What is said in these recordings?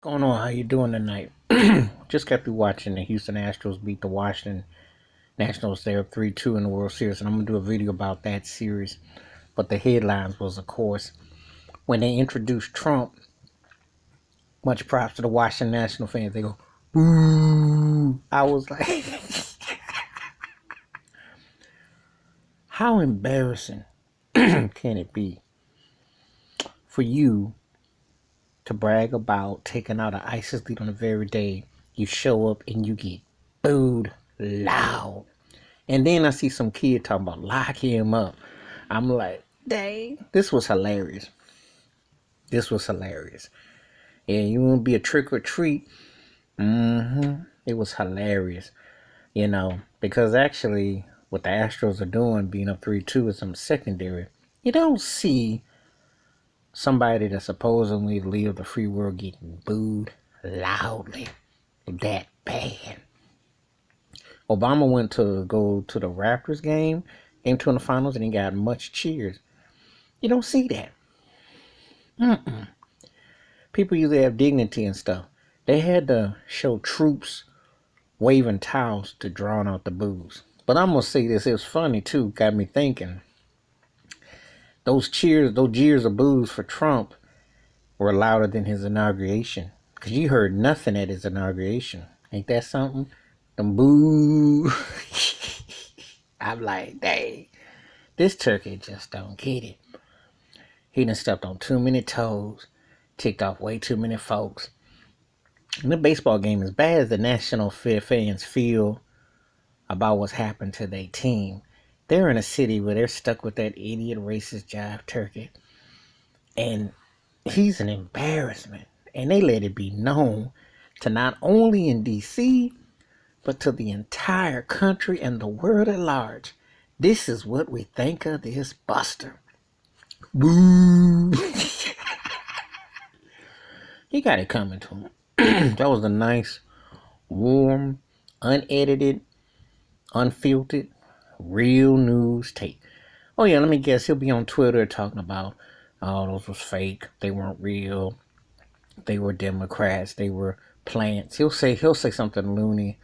Going on? How you doing tonight? Just got through watching the Houston Astros beat the Washington Nationals. They're up 3-2 in the World Series, and I'm gonna do a video about that series. But the headlines was, of course, when they introduced Trump. Much props to the Washington National fans. They go, "Boo!" I was like, how embarrassing can it be for you to brag about taking out an ISIS lead on the very day you show up and you get booed loud? And then I see some kid talking about lock him up. I'm like, dang, this was hilarious. This was hilarious. Yeah, you want to be a trick or treat? It was hilarious, because actually what the Astros are doing, being up 3-2, is some secondary. You don't see somebody that's supposedly live the free world getting booed loudly that bad. Obama went to go to the Raptors game 2 in the finals, and he got much cheers. You don't see that. People usually have dignity and stuff. They had to show troops waving towels to drown out the boos. But I'm gonna say this, it was funny too, got me thinking. Those cheers, those jeers of boos for Trump were louder than his inauguration. Because you heard nothing at his inauguration. Ain't that something? Them boo. I'm like, dang, this turkey just don't get it. He done stepped on too many toes, ticked off way too many folks. And the baseball game, as bad as the national fans feel about what's happened to their team, they're in a city where they're stuck with that idiot racist jive turkey. And he's an embarrassment. And they let it be known to not only in D.C., but to the entire country and the world at large. This is what we think of this buster. Boo! He got it coming to him. That was a nice, warm, unedited, unfiltered, real news tape. Oh yeah, let me guess, he'll be on Twitter talking about, oh, those was fake, they weren't real, they were Democrats, they were plants. He'll say something loony.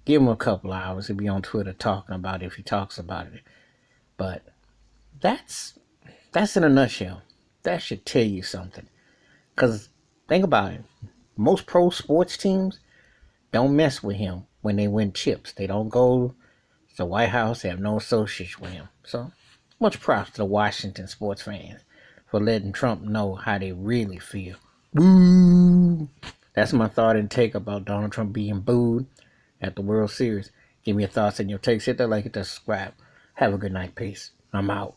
Give him a couple hours, he'll be on Twitter talking about it if he talks about it. But that's in a nutshell. That should tell you something. Because think about it. Most pro sports teams don't mess with him when they win chips. They don't go to the White House. They have no association with him. So much props to the Washington sports fans for letting Trump know how they really feel. Boo! That's my thought and take about Donald Trump being booed at the World Series. Give me your thoughts and your takes. Hit that like, hit that subscribe. Have a good night. Peace. I'm out.